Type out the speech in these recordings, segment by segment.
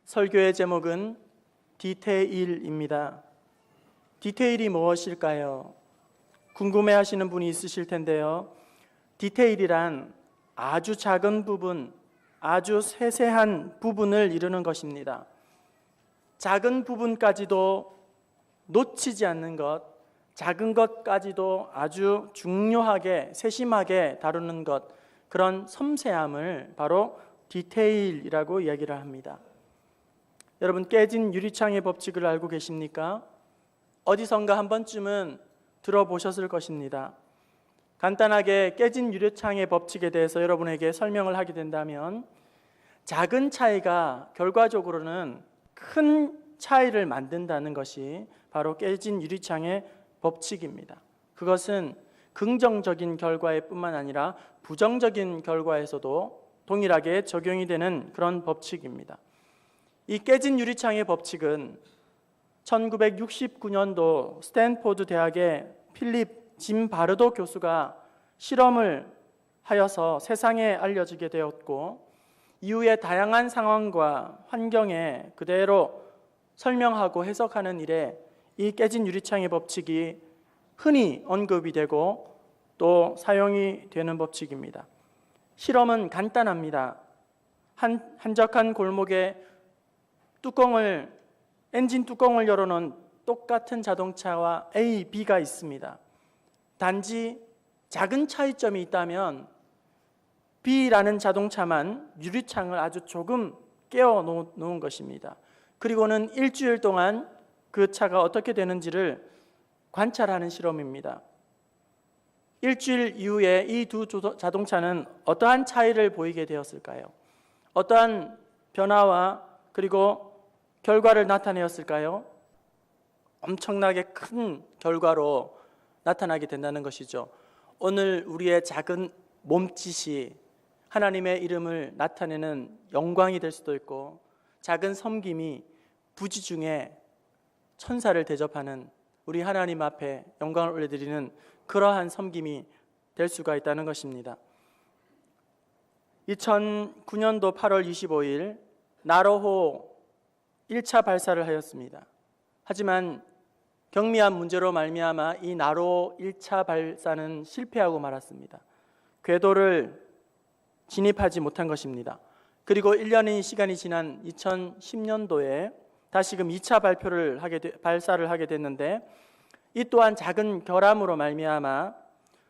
설교의 제목은 디테일입니다. 디테일이 무엇일까요? 궁금해하시는 분이 있으실 텐데요. 디테일이란 아주 작은 부분, 아주 세세한 부분을 이루는 것입니다. 작은 부분까지도 놓치지 않는 것, 작은 것까지도 아주 중요하게 세심하게 다루는 것, 그런 섬세함을 바로 디테일이라고 이야기를 합니다. 여러분, 깨진 유리창의 법칙을 알고 계십니까? 어디선가 한 번쯤은 들어보셨을 것입니다. 간단하게 깨진 유리창의 법칙에 대해서 여러분에게 설명을 하게 된다면, 작은 차이가 결과적으로는 큰 차이를 만든다는 것이 바로 깨진 유리창의 법칙입니다. 그것은 긍정적인 결과에 뿐만 아니라 부정적인 결과에서도 동일하게 적용이 되는 그런 법칙입니다. 이 깨진 유리창의 법칙은 1969년도 스탠포드 대학의 필립 짐 바르도 교수가 실험을 하여서 세상에 알려지게 되었고, 이후에 다양한 상황과 환경에 그대로 설명하고 해석하는 일에 이 깨진 유리창의 법칙이 흔히 언급이 되고 또 사용이 되는 법칙입니다. 실험은 간단합니다. 한적한 골목에 엔진 뚜껑을 열어놓은 똑같은 자동차와 A, B가 있습니다. 단지 작은 차이점이 있다면 B라는 자동차만 유리창을 아주 조금 깨워 놓은 것입니다. 그리고는 일주일 동안 그 차가 어떻게 되는지를 관찰하는 실험입니다. 일주일 이후에 이 두 자동차는 어떠한 차이를 보이게 되었을까요? 어떠한 변화와 그리고 결과를 나타내었을까요? 엄청나게 큰 결과로 나타나게 된다는 것이죠. 오늘 우리의 작은 몸짓이 하나님의 이름을 나타내는 영광이 될 수도 있고, 작은 섬김이 부지 중에 천사를 대접하는 우리 하나님 앞에 영광을 올려드리는 그러한 섬김이 될 수가 있다는 것입니다. 2009년도 8월 25일 나로호 1차 발사를 하였습니다. 하지만 경미한 문제로 말미암아 이 나로호 1차 발사는 실패하고 말았습니다. 궤도를 진입하지 못한 것입니다. 그리고 1년의 시간이 지난 2010년도에 다시금 2차 발사를 하게 됐는데, 이 또한 작은 결함으로 말미암아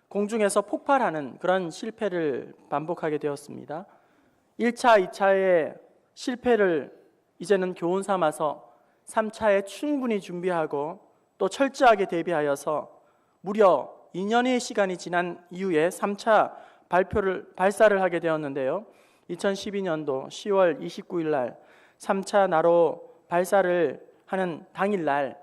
공중에서 폭발하는 그런 실패를 반복하게 되었습니다. 1차, 2차의 실패를 이제는 교훈 삼아서 3차에 충분히 준비하고 또 철저하게 대비하여서 무려 2년의 시간이 지난 이후에 3차 발사를 하게 되었는데요. 2012년도 10월 29일 날 3차 나로 발사를 하는 당일날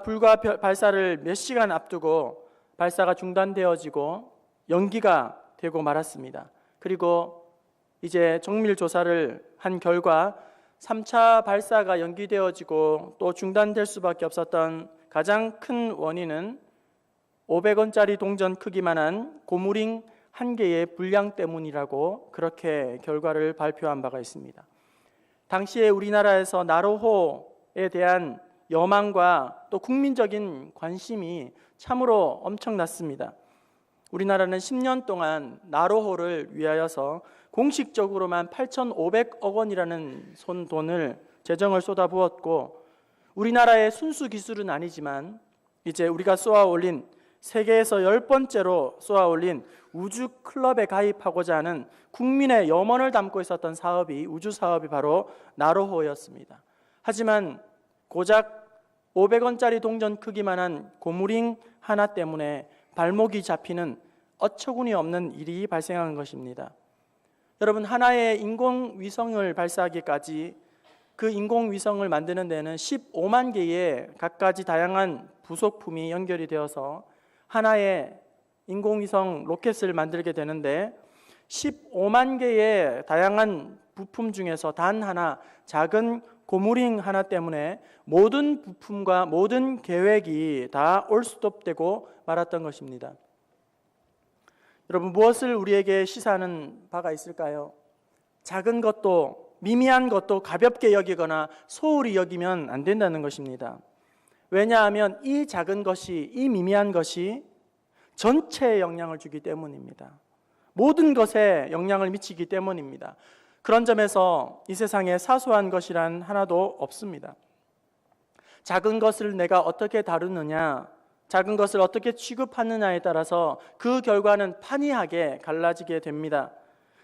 불과 발사를 몇 시간 앞두고 발사가 중단되어지고 연기가 되고 말았습니다. 그리고 이제 정밀 조사를 한 결과 3차 발사가 연기되어지고 또 중단될 수밖에 없었던 가장 큰 원인은 500원짜리 동전 크기만한 고무링 한 개의 불량 때문이라고 그렇게 결과를 발표한 바가 있습니다. 당시에 우리나라에서 나로호에 대한 여망과 또 국민적인 관심이 참으로 엄청났습니다. 우리나라는 10년 동안 나로호를 위하여서 공식적으로만 8,500억 원이라는 손돈을 재정을 쏟아부었고, 우리나라의 순수 기술은 아니지만 이제 우리가 쏘아올린 세계에서 10번째로 쏘아올린 우주 클럽에 가입하고자 하는 국민의 염원을 담고 있었던 사업이 우주 사업이 바로 나로호였습니다. 하지만 고작 500원짜리 동전 크기만한 고무링 하나 때문에 발목이 잡히는 어처구니 없는 일이 발생한 것입니다. 여러분, 하나의 인공위성을 발사하기까지 그 인공위성을 만드는 데는 15만 개의 갖가지 다양한 부속품이 연결이 되어서 하나의 인공위성 로켓을 만들게 되는데, 15만 개의 다양한 부품 중에서 단 하나, 작은 고무링 하나 때문에 모든 부품과 모든 계획이 다 올스톱되고 말았던 것입니다. 여러분, 무엇을 우리에게 시사하는 바가 있을까요? 작은 것도 미미한 것도 가볍게 여기거나 소홀히 여기면 안 된다는 것입니다. 왜냐하면 이 작은 것이, 이 미미한 것이 전체에 영향을 주기 때문입니다. 모든 것에 영향을 미치기 때문입니다. 그런 점에서 이 세상에 사소한 것이란 하나도 없습니다. 작은 것을 내가 어떻게 다루느냐, 작은 것을 어떻게 취급하느냐에 따라서 그 결과는 판이하게 갈라지게 됩니다.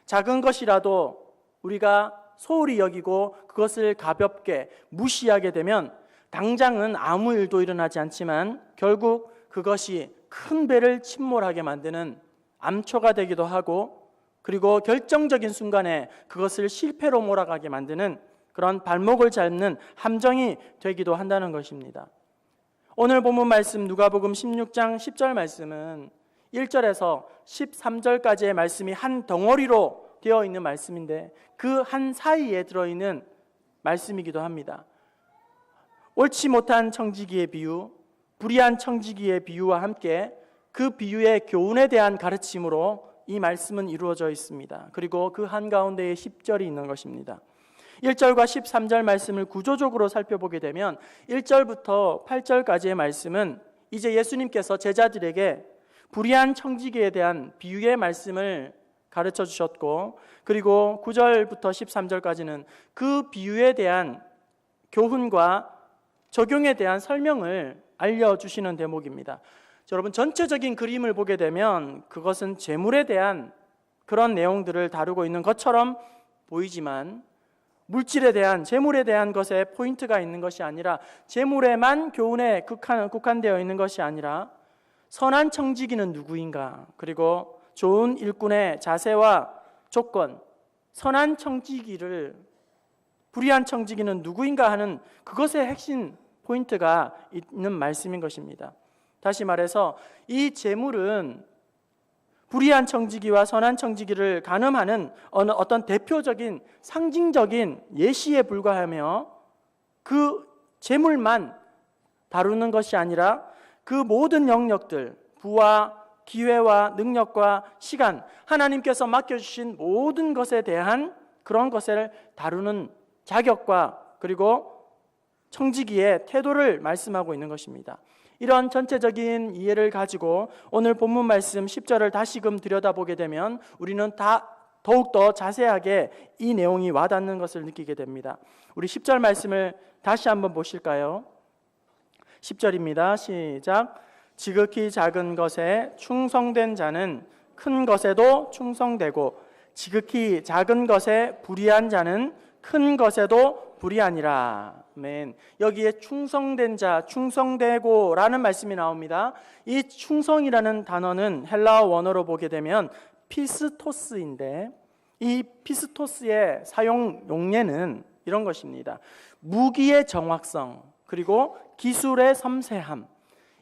작은 것이라도 우리가 소홀히 여기고 그것을 가볍게 무시하게 되면 당장은 아무 일도 일어나지 않지만 결국 그것이 큰 배를 침몰하게 만드는 암초가 되기도 하고, 그리고 결정적인 순간에 그것을 실패로 몰아가게 만드는 그런 발목을 잡는 함정이 되기도 한다는 것입니다. 오늘 본문 말씀 누가복음 16장 10절 말씀은 1절에서 13절까지의 말씀이 한 덩어리로 되어 있는 말씀인데 그 한 사이에 들어있는 말씀이기도 합니다. 옳지 못한 청지기의 비유, 불의한 청지기의 비유와 함께 그 비유의 교훈에 대한 가르침으로 이 말씀은 이루어져 있습니다. 그리고 그 한가운데에 10절이 있는 것입니다. 1절과 13절 말씀을 구조적으로 살펴보게 되면 1절부터 8절까지의 말씀은 이제 예수님께서 제자들에게 불의한 청지기에 대한 비유의 말씀을 가르쳐 주셨고, 그리고 9절부터 13절까지는 그 비유에 대한 교훈과 적용에 대한 설명을 알려주시는 대목입니다. 여러분, 전체적인 그림을 보게 되면 그것은 재물에 대한 그런 내용들을 다루고 있는 것처럼 보이지만 물질에 대한, 재물에 대한 것에 포인트가 있는 것이 아니라 재물에만 교훈에 국한되어 있는 것이 아니라 선한 청지기는 누구인가, 그리고 좋은 일꾼의 자세와 조건, 선한 청지기를, 불의한 청지기는 누구인가 하는 그것의 핵심 포인트가 있는 말씀인 것입니다. 다시 말해서 이 재물은 불의한 청지기와 선한 청지기를 가늠하는 어떤 대표적인 상징적인 예시에 불과하며 그 재물만 다루는 것이 아니라 그 모든 영역들, 부와 기회와 능력과 시간, 하나님께서 맡겨주신 모든 것에 대한 그런 것을 다루는 자격과 그리고 청지기의 태도를 말씀하고 있는 것입니다. 이런 전체적인 이해를 가지고 오늘 본문 말씀 10절을 다시금 들여다보게 되면 우리는 더욱더 자세하게 이 내용이 와닿는 것을 느끼게 됩니다. 우리 10절 말씀을 다시 한번 보실까요? 10절입니다. 시작. 지극히 작은 것에 충성된 자는 큰 것에도 충성되고 지극히 작은 것에 불의한 자는 큰 것에도 불의하니라. 아멘. 여기에 충성된 자, 충성되고 라는 말씀이 나옵니다. 이 충성이라는 단어는 헬라어 원어로 보게 되면 피스토스인데 이 피스토스의 사용 용례는 이런 것입니다. 무기의 정확성, 그리고 기술의 섬세함.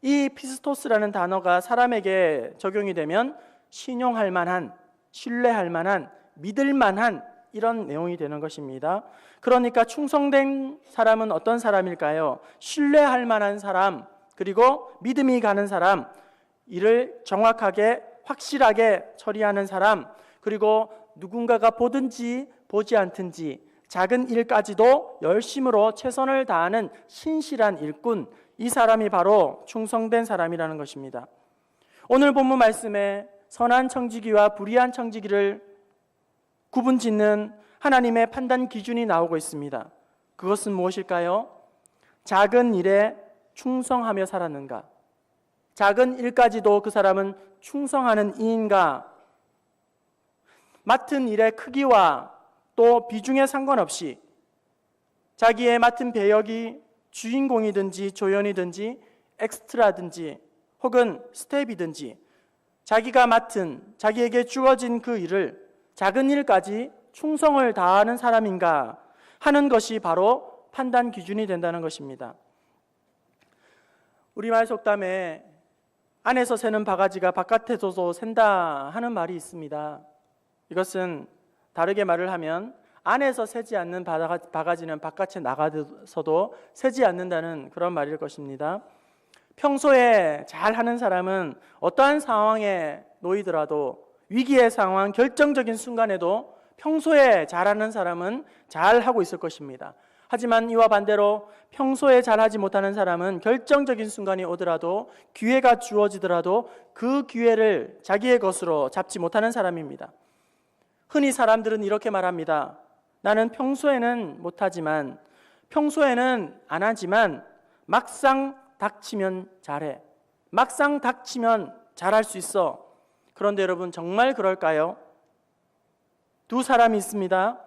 이 피스토스라는 단어가 사람에게 적용이 되면 신용할 만한, 신뢰할 만한, 믿을 만한 이런 내용이 되는 것입니다. 그러니까 충성된 사람은 어떤 사람일까요? 신뢰할 만한 사람, 그리고 믿음이 가는 사람, 일을 정확하게 확실하게 처리하는 사람, 그리고 누군가가 보든지 보지 않든지 작은 일까지도 열심으로 최선을 다하는 신실한 일꾼, 이 사람이 바로 충성된 사람이라는 것입니다. 오늘 본문 말씀에 선한 청지기와 불의한 청지기를 구분짓는 하나님의 판단 기준이 나오고 있습니다. 그것은 무엇일까요? 작은 일에 충성하며 살았는가? 작은 일까지도 그 사람은 충성하는 이인가? 맡은 일의 크기와 또 비중에 상관없이 자기의 맡은 배역이 주인공이든지 조연이든지 엑스트라든지 혹은 스텝이든지 자기가 맡은, 자기에게 주어진 그 일을 작은 일까지 충성을 다하는 사람인가 하는 것이 바로 판단 기준이 된다는 것입니다. 우리말 속담에 안에서 새는 바가지가 바깥에서도 샌다 하는 말이 있습니다. 이것은 다르게 말을 하면 안에서 새지 않는 바가지는 바깥에 나가서도 새지 않는다는 그런 말일 것입니다. 평소에 잘하는 사람은 어떠한 상황에 놓이더라도 위기의 상황, 결정적인 순간에도 평소에 잘하는 사람은 잘하고 있을 것입니다. 하지만 이와 반대로 평소에 잘하지 못하는 사람은 결정적인 순간이 오더라도, 기회가 주어지더라도 그 기회를 자기의 것으로 잡지 못하는 사람입니다. 흔히 사람들은 이렇게 말합니다. 나는 평소에는 못하지만, 평소에는 안 하지만 막상 닥치면 잘해. 막상 닥치면 잘할 수 있어. 그런데 여러분, 정말 그럴까요? 두 사람이 있습니다.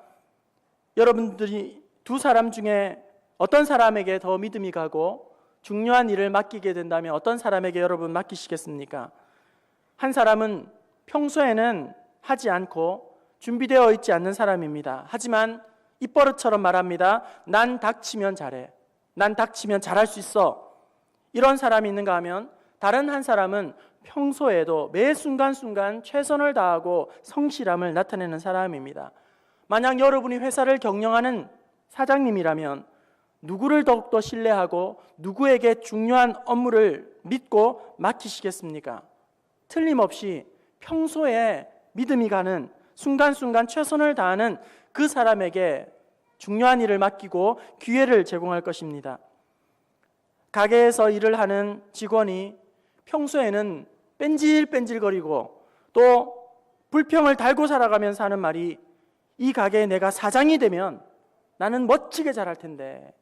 여러분들이 두 사람 중에 어떤 사람에게 더 믿음이 가고 중요한 일을 맡기게 된다면 어떤 사람에게 여러분 맡기시겠습니까? 한 사람은 평소에는 하지 않고 준비되어 있지 않는 사람입니다. 하지만 입버릇처럼 말합니다. 난 닥치면 잘해. 난 닥치면 잘할 수 있어. 이런 사람이 있는가 하면, 다른 한 사람은 평소에도 매 순간순간 최선을 다하고 성실함을 나타내는 사람입니다. 만약 여러분이 회사를 경영하는 사장님이라면 누구를 더욱더 신뢰하고 누구에게 중요한 업무를 믿고 맡기시겠습니까? 틀림없이 평소에 믿음이 가는, 순간순간 최선을 다하는 그 사람에게 중요한 일을 맡기고 기회를 제공할 것입니다. 가게에서 일을 하는 직원이 평소에는 뺀질뺀질거리고 또 불평을 달고 살아가면서 하는 말이, 이 가게에 내가 사장이 되면 나는 멋지게 잘할 텐데,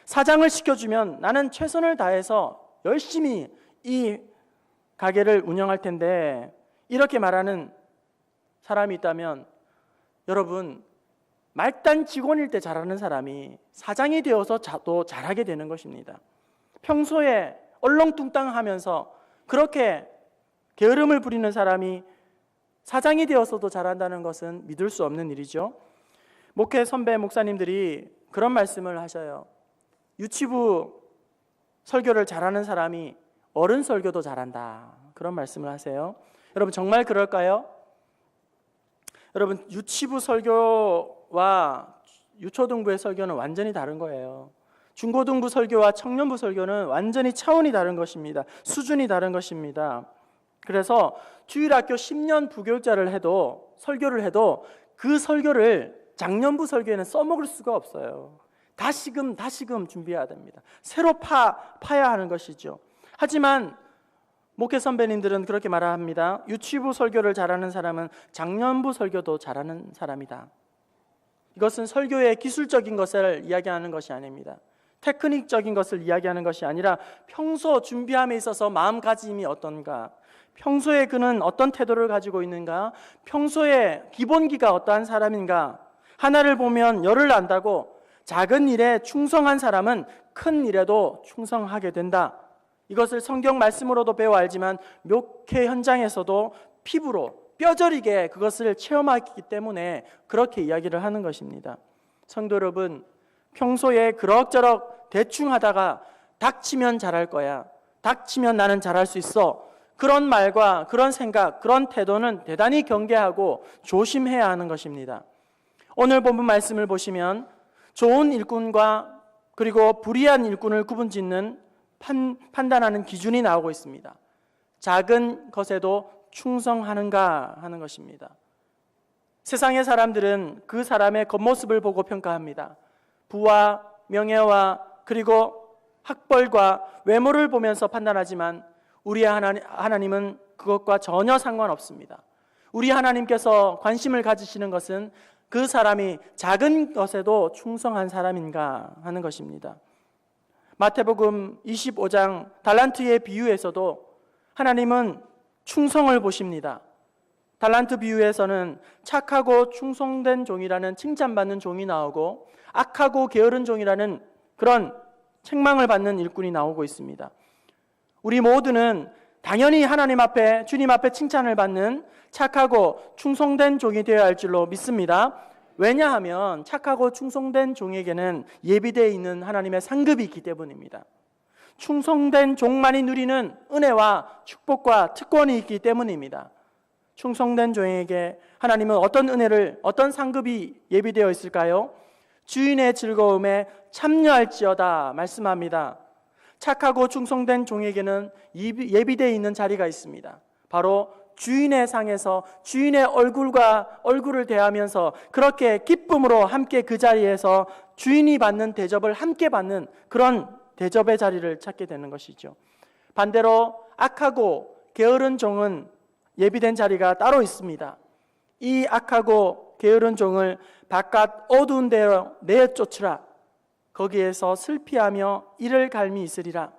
사장을 시켜주면 나는 최선을 다해서 열심히 이 가게를 운영할 텐데, 이렇게 말하는 사람이 있다면, 여러분, 말단 직원일 때 잘하는 사람이 사장이 되어서 또 잘하게 되는 것입니다. 평소에 얼렁뚱땅하면서 그렇게 게으름을 부리는 사람이 사장이 되어서도 잘한다는 것은 믿을 수 없는 일이죠. 목회 선배 목사님들이 그런 말씀을 하셔요. 유치부 설교를 잘하는 사람이 어른 설교도 잘한다, 그런 말씀을 하세요. 여러분, 정말 그럴까요? 여러분, 유치부 설교와 유초등부의 설교는 완전히 다른 거예요. 중고등부 설교와 청년부 설교는 완전히 차원이 다른 것입니다. 수준이 다른 것입니다. 그래서 주일학교 10년 부교육자를 해도, 설교를 해도 그 설교를 작년부 설교에는 써먹을 수가 없어요. 다시금 준비해야 됩니다. 새로 파야 하는 것이죠. 하지만 목회 선배님들은 그렇게 말합니다. 유치부 설교를 잘하는 사람은 작년부 설교도 잘하는 사람이다. 이것은 설교의 기술적인 것을 이야기하는 것이 아닙니다. 테크닉적인 것을 이야기하는 것이 아니라 평소 준비함에 있어서 마음가짐이 어떤가, 평소에 그는 어떤 태도를 가지고 있는가, 평소에 기본기가 어떠한 사람인가, 하나를 보면 열을 안다고 작은 일에 충성한 사람은 큰 일에도 충성하게 된다. 이것을 성경 말씀으로도 배워 알지만 목회 현장에서도 피부로 뼈저리게 그것을 체험하기 때문에 그렇게 이야기를 하는 것입니다. 성도 여러분, 평소에 그럭저럭 대충 하다가 닥치면 잘할 거야, 닥치면 나는 잘할 수 있어, 그런 말과 그런 생각, 그런 태도는 대단히 경계하고 조심해야 하는 것입니다. 오늘 본문 말씀을 보시면 좋은 일꾼과 그리고 불의한 일꾼을 구분짓는 판단하는 기준이 나오고 있습니다. 작은 것에도 충성하는가 하는 것입니다. 세상의 사람들은 그 사람의 겉모습을 보고 평가합니다. 부와 명예와 그리고 학벌과 외모를 보면서 판단하지만 우리 하나님은 그것과 전혀 상관없습니다. 우리 하나님께서 관심을 가지시는 것은 그 사람이 작은 것에도 충성한 사람인가 하는 것입니다. 마태복음 25장 달란트의 비유에서도 하나님은 충성을 보십니다. 달란트 비유에서는 착하고 충성된 종이라는 칭찬받는 종이 나오고 악하고 게으른 종이라는 그런 책망을 받는 일꾼이 나오고 있습니다. 우리 모두는 당연히 하나님 앞에, 주님 앞에 칭찬을 받는 착하고 충성된 종이 되어야 할 줄로 믿습니다. 왜냐하면 착하고 충성된 종에게는 예비되어 있는 하나님의 상급이 있기 때문입니다. 충성된 종만이 누리는 은혜와 축복과 특권이 있기 때문입니다. 충성된 종에게 하나님은 어떤 은혜를, 어떤 상급이 예비되어 있을까요? 주인의 즐거움에 참여할지어다 말씀합니다. 착하고 충성된 종에게는 예비되어 있는 자리가 있습니다. 바로 주인의 상에서 주인의 얼굴과 얼굴을 대하면서 그렇게 기쁨으로 함께 그 자리에서 주인이 받는 대접을 함께 받는 그런 대접의 자리를 찾게 되는 것이죠. 반대로 악하고 게으른 종은 예비된 자리가 따로 있습니다. 이 악하고 게으른 종을 바깥 어두운 데로 내쫓으라. 거기에서 슬피하며 이를 갈미 있으리라.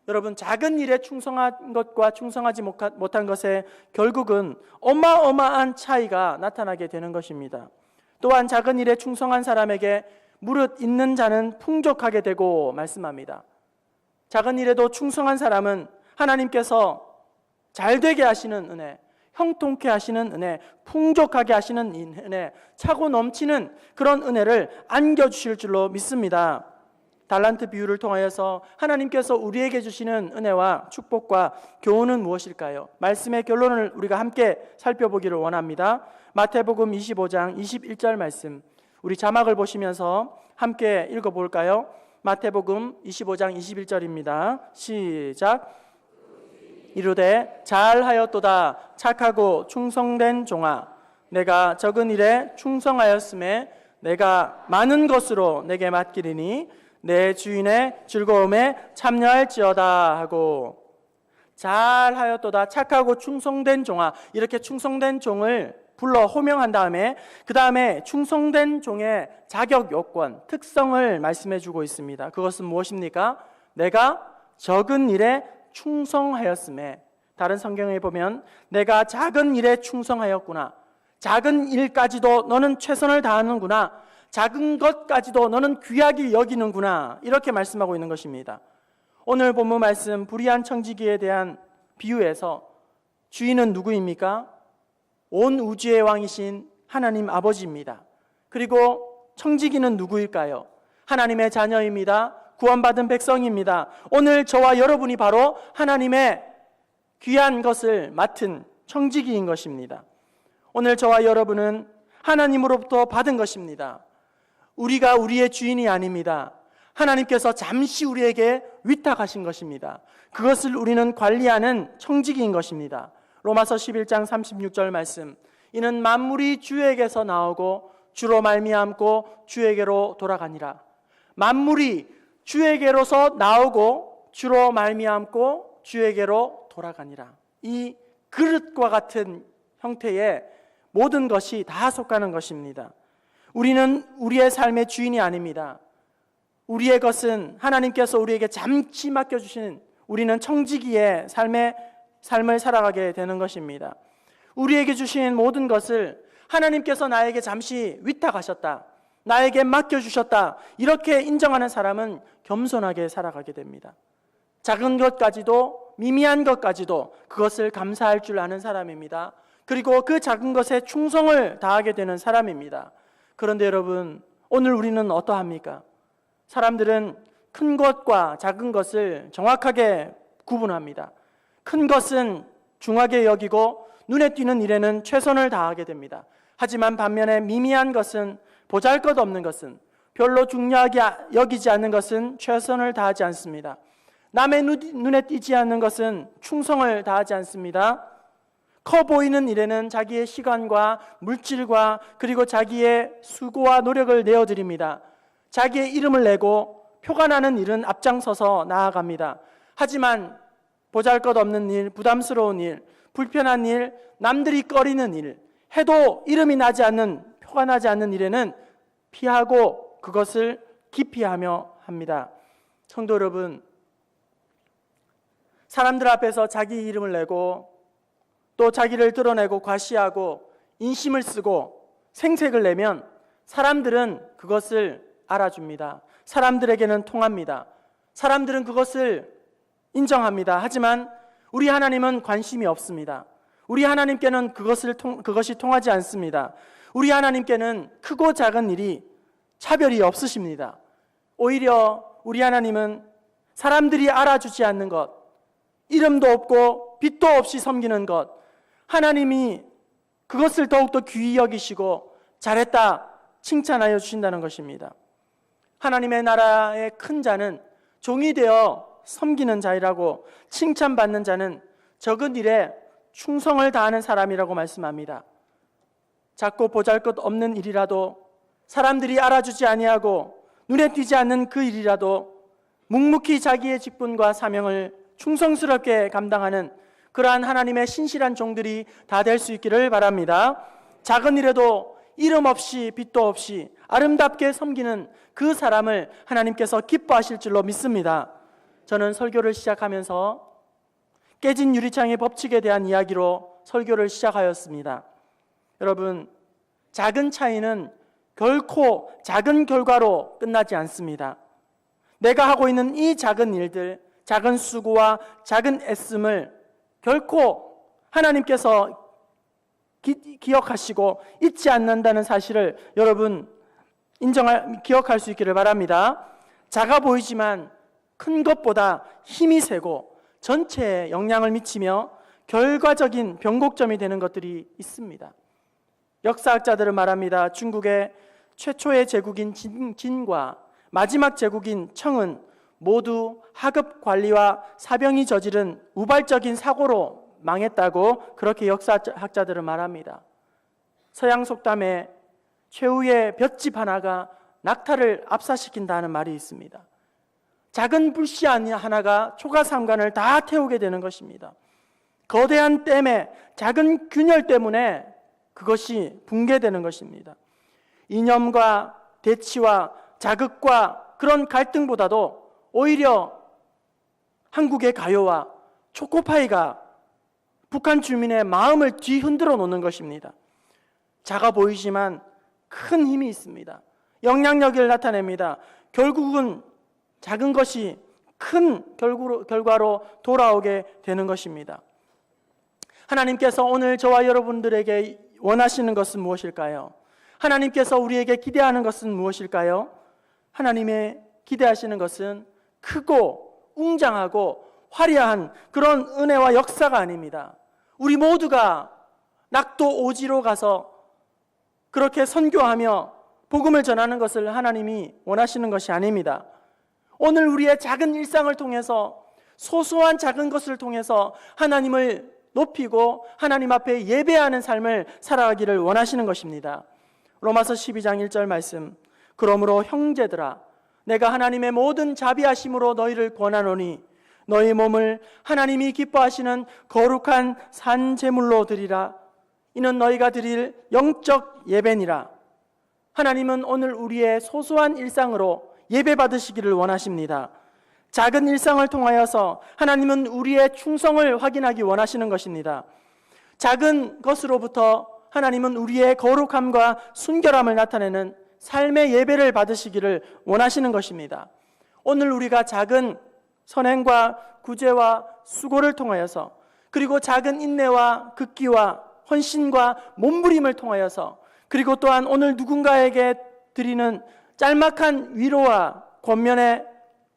여러분, 작은 일에 충성한 것과 충성하지 못한 것에 결국은 어마어마한 차이가 나타나게 되는 것입니다. 또한 작은 일에 충성한 사람에게 무릇 있는 자는 풍족하게 되고 말씀합니다. 작은 일에도 충성한 사람은 하나님께서 잘되게 하시는 은혜, 형통케 하시는 은혜, 풍족하게 하시는 은혜, 차고 넘치는 그런 은혜를 안겨주실 줄로 믿습니다. 달란트 비유를 통하여서 하나님께서 우리에게 주시는 은혜와 축복과 교훈은 무엇일까요? 말씀의 결론을 우리가 함께 살펴보기를 원합니다. 마태복음 25장 21절 말씀, 우리 자막을 보시면서 함께 읽어볼까요? 마태복음 25장 21절입니다. 시작. 이르되 잘하였도다 착하고 충성된 종아, 내가 적은 일에 충성하였음에 내가 많은 것으로 내게 맡기리니 내 주인의 즐거움에 참여할지어다 하고, 잘하였도다 착하고 충성된 종아, 이렇게 충성된 종을 불러 호명한 다음에 그 다음에 충성된 종의 자격 요건, 특성을 말씀해 주고 있습니다. 그것은 무엇입니까? 내가 적은 일에 충성하였음에, 다른 성경에 보면 내가 작은 일에 충성하였구나, 작은 일까지도 너는 최선을 다하는구나, 작은 것까지도 너는 귀하게 여기는구나, 이렇게 말씀하고 있는 것입니다. 오늘 본문 말씀 불의한 청지기에 대한 비유에서 주인은 누구입니까? 온 우주의 왕이신 하나님 아버지입니다. 그리고 청지기는 누구일까요? 하나님의 자녀입니다. 구원받은 백성입니다. 오늘 저와 여러분이 바로 하나님의 귀한 것을 맡은 청지기인 것입니다. 오늘 저와 여러분은 하나님으로부터 받은 것입니다. 우리가 우리의 주인이 아닙니다. 하나님께서 잠시 우리에게 위탁하신 것입니다. 그것을 우리는 관리하는 청지기인 것입니다. 로마서 11장 36절 말씀, 이는 만물이 주에게서 나오고 주로 말미암고 주에게로 돌아가니라. 만물이 주에게로서 나오고 주로 말미암고 주에게로 돌아가니라. 이 그릇과 같은 형태의 모든 것이 다 속하는 것입니다. 우리는 우리의 삶의 주인이 아닙니다. 우리의 것은 하나님께서 우리에게 잠시 맡겨주신, 우리는 청지기의 삶을 살아가게 되는 것입니다. 우리에게 주신 모든 것을 하나님께서 나에게 잠시 위탁하셨다, 나에게 맡겨주셨다, 이렇게 인정하는 사람은 겸손하게 살아가게 됩니다. 작은 것까지도, 미미한 것까지도 그것을 감사할 줄 아는 사람입니다. 그리고 그 작은 것에 충성을 다하게 되는 사람입니다. 그런데 여러분, 오늘 우리는 어떠합니까? 사람들은 큰 것과 작은 것을 정확하게 구분합니다. 큰 것은 중하게 여기고 눈에 띄는 일에는 최선을 다하게 됩니다. 하지만 반면에 미미한 것은, 보잘것없는 것은, 별로 중요하게 여기지 않는 것은 최선을 다하지 않습니다. 남의 눈에 띄지 않는 것은 충성을 다하지 않습니다. 커 보이는 일에는 자기의 시간과 물질과 그리고 자기의 수고와 노력을 내어드립니다. 자기의 이름을 내고 표가 나는 일은 앞장서서 나아갑니다. 하지만 보잘것없는 일, 부담스러운 일, 불편한 일, 남들이 꺼리는 일, 해도 이름이 나지 않는, 표가 나지 않는 일에는 피하고 그것을 기피하며 합니다. 성도 여러분, 사람들 앞에서 자기 이름을 내고 또 자기를 드러내고 과시하고 인심을 쓰고 생색을 내면 사람들은 그것을 알아줍니다. 사람들에게는 통합니다. 사람들은 그것을 인정합니다. 하지만 우리 하나님은 관심이 없습니다. 우리 하나님께는 그것이 통하지 않습니다. 우리 하나님께는 크고 작은 일이 차별이 없으십니다. 오히려 우리 하나님은 사람들이 알아주지 않는 것, 이름도 없고 빛도 없이 섬기는 것, 하나님이 그것을 더욱더 귀히 여기시고 잘했다 칭찬하여 주신다는 것입니다. 하나님의 나라의 큰 자는 종이 되어 섬기는 자이라고 칭찬받는 자는 적은 일에 충성을 다하는 사람이라고 말씀합니다. 작고 보잘것없는 일이라도 사람들이 알아주지 아니하고 눈에 띄지 않는 그 일이라도 묵묵히 자기의 직분과 사명을 충성스럽게 감당하는 그러한 하나님의 신실한 종들이 다 될 수 있기를 바랍니다. 작은 일에도 이름 없이 빛도 없이 아름답게 섬기는 그 사람을 하나님께서 기뻐하실 줄로 믿습니다. 저는 설교를 시작하면서 깨진 유리창의 법칙에 대한 이야기로 설교를 시작하였습니다. 여러분, 작은 차이는 결코 작은 결과로 끝나지 않습니다. 내가 하고 있는 이 작은 일들, 작은 수고와 작은 애씀을 결코 하나님께서 기억하시고 잊지 않는다는 사실을 여러분 기억할 수 있기를 바랍니다. 작아 보이지만 큰 것보다 힘이 세고 전체에 영향을 미치며 결과적인 변곡점이 되는 것들이 있습니다. 역사학자들은 말합니다. 중국의 최초의 제국인 진과 마지막 제국인 청은 모두 하급 관리와 사병이 저지른 우발적인 사고로 망했다고 그렇게 역사학자들은 말합니다. 서양 속담에 최후의 볏짚 하나가 낙타를 압사시킨다는 말이 있습니다. 작은 불씨 하나가 초가삼간을 다 태우게 되는 것입니다. 거대한 댐에 작은 균열 때문에 그것이 붕괴되는 것입니다. 이념과 대치와 자극과 그런 갈등보다도 오히려 한국의 가요와 초코파이가 북한 주민의 마음을 뒤흔들어 놓는 것입니다. 작아 보이지만 큰 힘이 있습니다. 영향력을 나타냅니다. 결국은 작은 것이 큰 결과로 돌아오게 되는 것입니다. 하나님께서 오늘 저와 여러분들에게 원하시는 것은 무엇일까요? 하나님께서 우리에게 기대하는 것은 무엇일까요? 하나님의 기대하시는 것은 크고 웅장하고 화려한 그런 은혜와 역사가 아닙니다. 우리 모두가 낙도 오지로 가서 그렇게 선교하며 복음을 전하는 것을 하나님이 원하시는 것이 아닙니다. 오늘 우리의 작은 일상을 통해서 소소한 작은 것을 통해서 하나님을 높이고 하나님 앞에 예배하는 삶을 살아가기를 원하시는 것입니다. 로마서 12장 1절 말씀, 그러므로 형제들아 내가 하나님의 모든 자비하심으로 너희를 권하노니 너희 몸을 하나님이 기뻐하시는 거룩한 산 제물로 드리라. 이는 너희가 드릴 영적 예배니라. 하나님은 오늘 우리의 소소한 일상으로 예배 받으시기를 원하십니다. 작은 일상을 통하여서 하나님은 우리의 충성을 확인하기 원하시는 것입니다. 작은 것으로부터 하나님은 우리의 거룩함과 순결함을 나타내는 삶의 예배를 받으시기를 원하시는 것입니다. 오늘 우리가 작은 선행과 구제와 수고를 통하여서 그리고 작은 인내와 극기와 헌신과 몸부림을 통하여서 그리고 또한 오늘 누군가에게 드리는 짤막한 위로와 권면의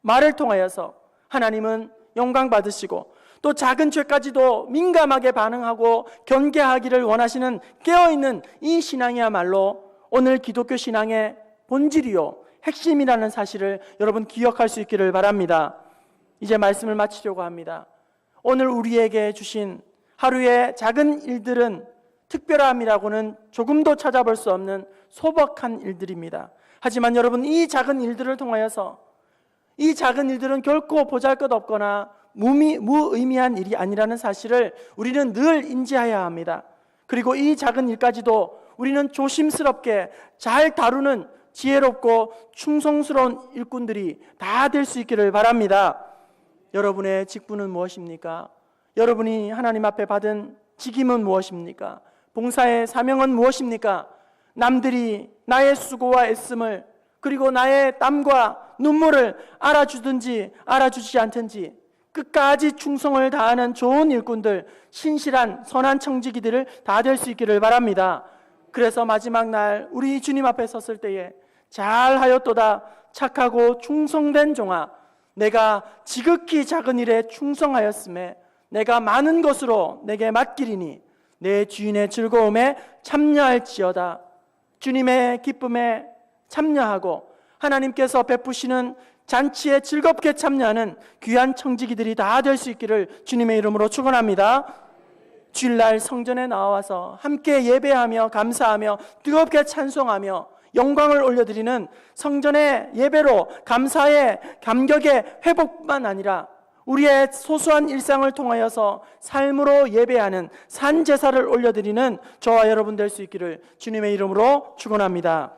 말을 통하여서 하나님은 영광 받으시고 또 작은 죄까지도 민감하게 반응하고 경계하기를 원하시는 깨어있는 이 신앙이야말로 오늘 기독교 신앙의 본질이요 핵심이라는 사실을 여러분 기억할 수 있기를 바랍니다. 이제 말씀을 마치려고 합니다. 오늘 우리에게 주신 하루의 작은 일들은 특별함이라고는 조금도 찾아볼 수 없는 소박한 일들입니다. 하지만 여러분 이 작은 일들을 통하여서 이 작은 일들은 결코 보잘것없거나 무의미한 일이 아니라는 사실을 우리는 늘 인지해야 합니다. 그리고 이 작은 일까지도 우리는 조심스럽게 잘 다루는 지혜롭고 충성스러운 일꾼들이 다 될 수 있기를 바랍니다. 여러분의 직분은 무엇입니까? 여러분이 하나님 앞에 받은 직임은 무엇입니까? 봉사의 사명은 무엇입니까? 남들이 나의 수고와 애씀을 그리고 나의 땀과 눈물을 알아주든지 알아주지 않든지 끝까지 충성을 다하는 좋은 일꾼들, 신실한 선한 청지기들을 다 될 수 있기를 바랍니다. 그래서 마지막 날 우리 주님 앞에 섰을 때에 잘하였도다 착하고 충성된 종아, 내가 지극히 작은 일에 충성하였음에 내가 많은 것으로 내게 맡기리니 내 주인의 즐거움에 참여할지어다. 주님의 기쁨에 참여하고 하나님께서 베푸시는 잔치에 즐겁게 참여하는 귀한 청지기들이 다 될 수 있기를 주님의 이름으로 축원합니다. 주일날 성전에 나와서 함께 예배하며 감사하며 뜨겁게 찬송하며 영광을 올려드리는 성전의 예배로 감사의 감격의 회복뿐만 아니라 우리의 소소한 일상을 통하여서 삶으로 예배하는 산제사를 올려드리는 저와 여러분 될 수 있기를 주님의 이름으로 축원합니다.